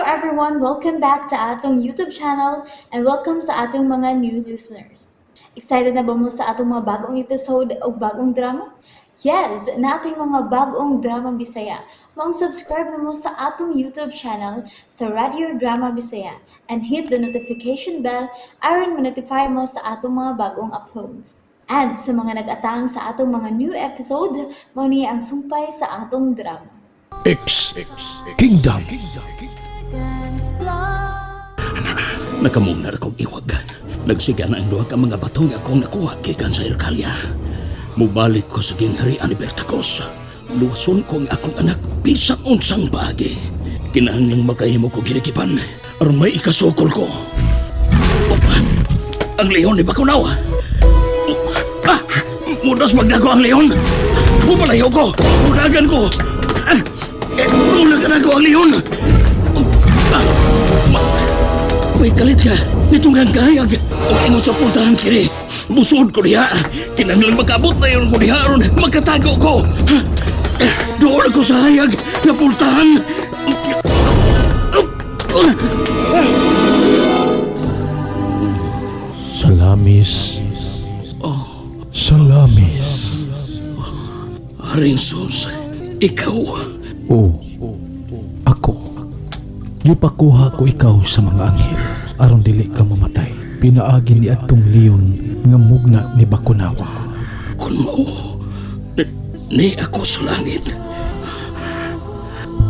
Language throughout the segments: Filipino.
everyone, welcome back to atong YouTube channel and welcome sa atong mga new listeners. Excited na ba mo sa atong mga bagong episode o bagong drama? Yes, na ating mga bagong drama Bisaya. Mag-subscribe na mo sa atong YouTube channel sa Radio Drama Bisaya and hit the notification bell aron ma-notify mo sa atong mga bagong uploads. And sa mga nag-atang sa atong mga new episode, mo niya ang sumpay sa atong drama. X Kingdom. Nakamuna akong iwag. Nagsiga na ang duha ka mga batong akong nakuha gikan sa Irkalia. Mubalik ko sa gingharian ni Bertacos. Luwason ko ang akong anak bisang unsang bagay. Kinahanglang makahimo ko ginikipan aron may ikasukol ko. Opa, ang leon ni Bakunaw. Mudas magdako ang leon. Bumalayo ko. Mudagan ko. Mulagan ako ang leon. May kalit ka. Nitunggang kayag. Ang ingon sa pultahan kiri. Busod ko diha. Kinanglang magkabot na yun ko diha aron magkatago ko. Doon ako sa hayag na pultahan. Salamis. Salamis. Haring Sus, ikaw. Ako. Gipakuha ko ikaw sa mga anghel aron dili ka mamatay. Pinaagi ni atong leon nga mugna ni Bakunawa. Kung mao, ni ako sa langit.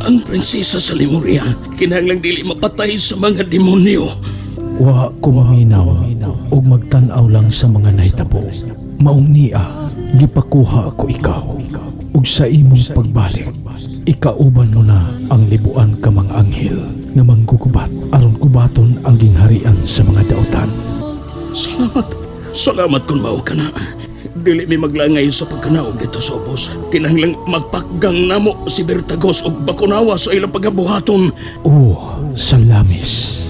Ang prinsesa sa Lemuria, kinahanglang dili mapatay sa mga demonyo. Wa ko maminaw og magtan-aw lang sa mga nahitabo. Maong niya, gipakuha ko ikaw. Ug sa imong pagbalik, ikauban mo na ang libuan ka mga anghel nga manggugubat aron kubaton ang gingharian sa mga dautan. Salamat. Salamat kung mao ka na. Dili mi maglangay sa pagkanaog dito sa ubos. Kinahanglang magpakgang namo si Bertagos og Bakunawa sa ilang pagabuhaton. Salamis.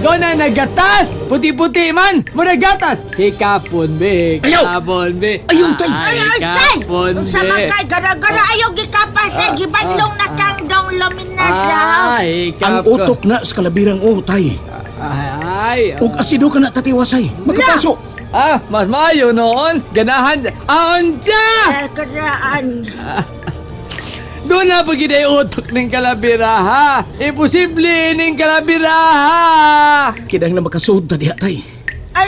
Doon na nagatas! Puti-puti man! Muna gatas! Hikapon, be! Hikapon, be! Ayaw, tay! Hikapon, be! Sa magkay, gara-gara ayaw gikapas gibanlong na tangdong luminasyaw. Ang utok na sa kalabirang tay. Ay! Og asido ka na tatiwasay. Magkapaso! Mas mayo noon! Ganahan! Aon siya! Karaan. Doon na pagiday utok ng kalabiraha! Imposible ng kalabiraha! Kinahanglang na makasud ta diha tay. Ay,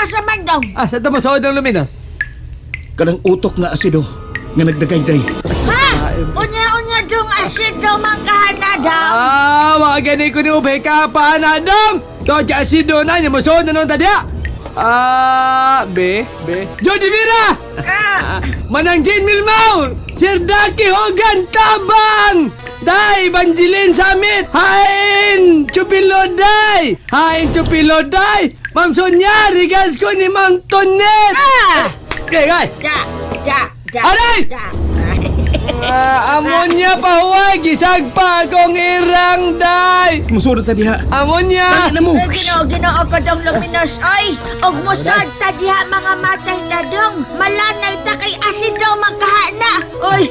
asa man daw? Sa tamasawad ng luminos? Kanang utok nga asido nga nagdagayday. Ha? Unya-unya dong asido mangkahana daw. Wag gani ko ni ubay ka pa na dong! Doon ka asido na niya masawad na noon tadya! Be? Jody Vera! Manang Jane Milmaur! Sir Daki Hogan Tabang! Day Banjilin Samit! Hain Chupiloday! Ma'am Sonia! Rigas ko ni Ma'am Tonet! Gay! Aray! Amonya pa huwag! Gisagpa akong irang, day! Musud ta diha. Amonya! Dali na mo. Ginoo ko dong luminos. Ay, og musad ta diha mga matay ta dong. Malanay ta kay asido mangkahana. Oy.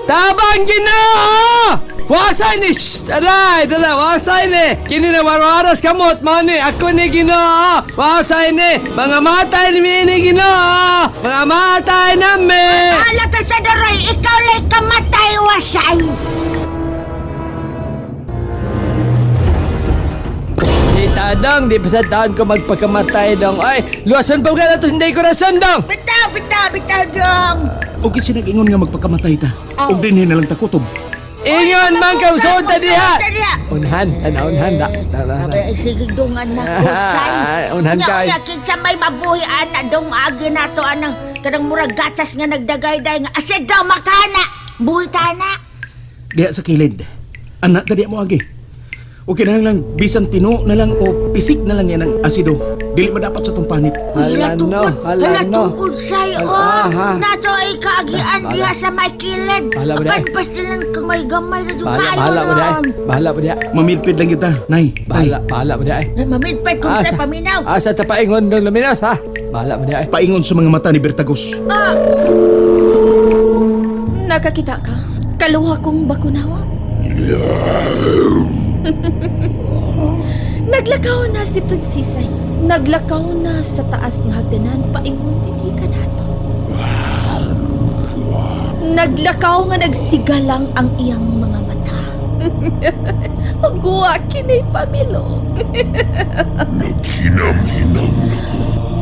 Tabang Ginoo! Wasay ni! Aray! Wasay ni! Kini na warwaras kamot, mani! Ako ni Ginoo! Wasay ni! Mga matay ni Ginoo! Mga matay namin! Ala ta sa daray, ikaw lay kamatay wasay. Kita dong, di pa sa taon ko magpagkamatay dong. Ay, luwasan pa ka na ito hindi ko rason dong! Bitaw dong. Og sinag-ingon nga magpakamatay ta. Og dinhi na lang ta kutob. Ingon man kam sod ta diha! Unhan da. Abay, sige dungan na kusay. Unhan kay. Kinsa may mabuhi ana dong agi nato anang kadang murag gatas nga nagdagayday nga asid daw makana. Buhi ta na. Diha sa kilid. Anak ta diha mo agi. O kinahanglang bisan tino na lang o pisik na lang yan ang asido. Dili madapat sa tumpanit. Hala tuod say nato ay kaagian diha sa may kilid. Apan pastilan kang may gamay na doon kayo. Bahala pa diha. Mamilpid lang kita, nay. Bahala pa diha. Mamilpid kung sa paminaw. Asa ta paingon dong luminas ha. Bahala pa diha. Paingon sa mga mata ni Bertagos. Nakakita ka? Kaluha kong bakunawa. Naglakaw na si Prinsesay. Naglakaw na sa taas ng hagdanan paingon tinikan nato. Naglakaw nga nagsigalang ang iyang mga mata. Guwa kinay pamilo. Naghinam-hinam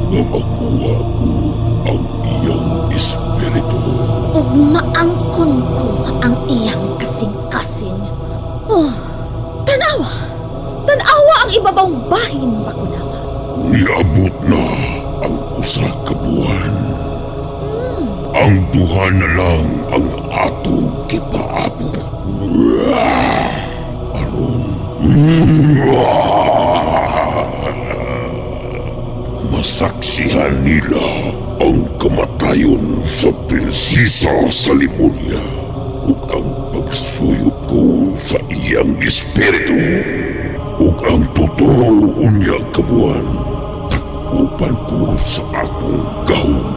na makuha ko ang iyang espiritu. Ug maangkon ko ang iyang kasing-kasing. Oh, tanawa! Tanawa ang ibabang bahin, bakunawa. Niabot na ang usa ka buwan. Ang duha na lang ang ato kipaabot. Aron masaksihan nila ang kamatayon sa prinsesa sa Limuria ug ang pagsuyop ko sa iyang espiritu ug ang totoo unya kabuan takupan ko sa akong gahong.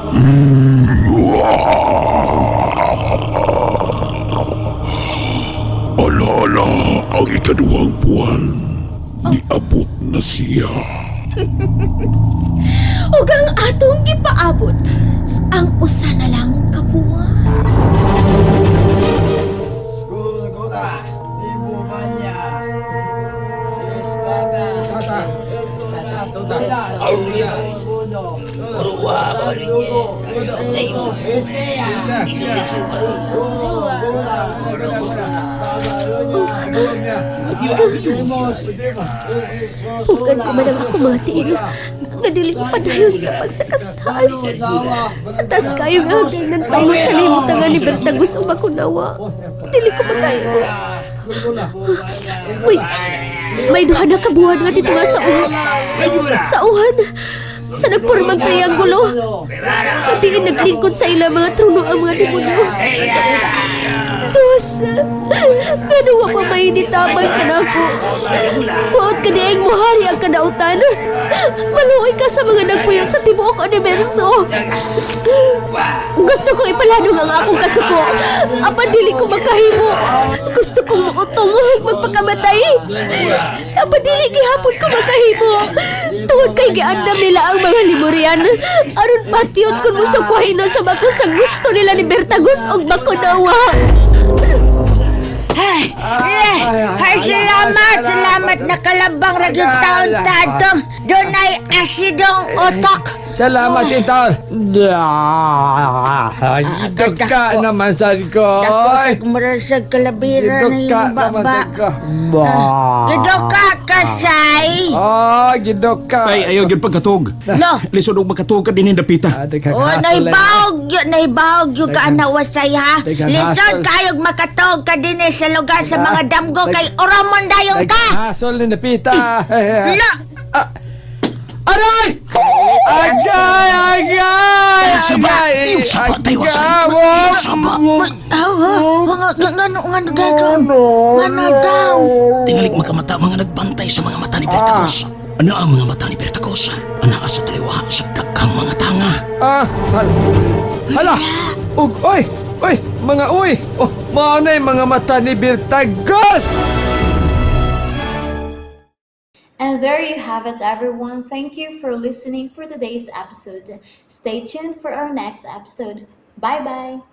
Alaala ang ikaduhang buwan, niabot na siya. Ug ang atong gipaabot, ang usa na lang kabuan. Huwag ko man ang ako matiin. Nadili ko padayon sa pagsakas taas. Sa taas kayo nga hagdanan tayo sa limutangan ni Bertagus o Bakunawa. Dili ko makayo. Uy, may duha na kabuhan nga dito nga sa uhan. Sa uhan. Sa nagpormang triangulo. Katingin naglingkod sa ilang mga trono ang mga demonyo. Sus! Ganuwa pa may initabang ka na ako. Buot ka diayang mohari ang kadautan. Maluoy ka sa mga nagpuyo sa tibuok universo. Gusto kong ipaladong ang akong kasuko. Apan dili ko makahimo. Gusto kong mautong ug magpakamatay. Apan dili gihapon ko makahimo. Tuwag kay giandam nila ang mga Limurian. Aron patiyot kun musukwahin na sa bako sa gusto nila ni Bertagus og Bakunawa. Ay, salamat nakalabang raging taon tadong. Dunay asidong utok. Salamat, Tintol. Idok ka naman, Sarikoy. Tapos marasag kalabira na Idok ka yung naman, baba. Sarikoy. Gidok ka, Kasay. Oh, gidok ka. Ay, ayaw yun pagkatog. No. Lisod og magkatog ka din Dapita. Oh, naibawag yung kaanawasay ha. Daghang Lison hasol. kayog makatog ka din sa lugar sa mga damgo kay Oramon dayong ka. Hasol ni Napita. No. Aray! Agay! Agay! Yung saba, tayo sa Agawag! saba. Ngano daw? Tingalik magkamata mga nagbantay sa mga mata ni Bertagos. Ano ang mga mata ni Bertagos? Anaa sa taliwa sa daghang mga tanga. Hala! Oy! Mga uy! Oh, mao na yung mga mata ni Bertagos! And there you have it, everyone. Thank you for listening for today's episode. Stay tuned for our next episode. Bye bye.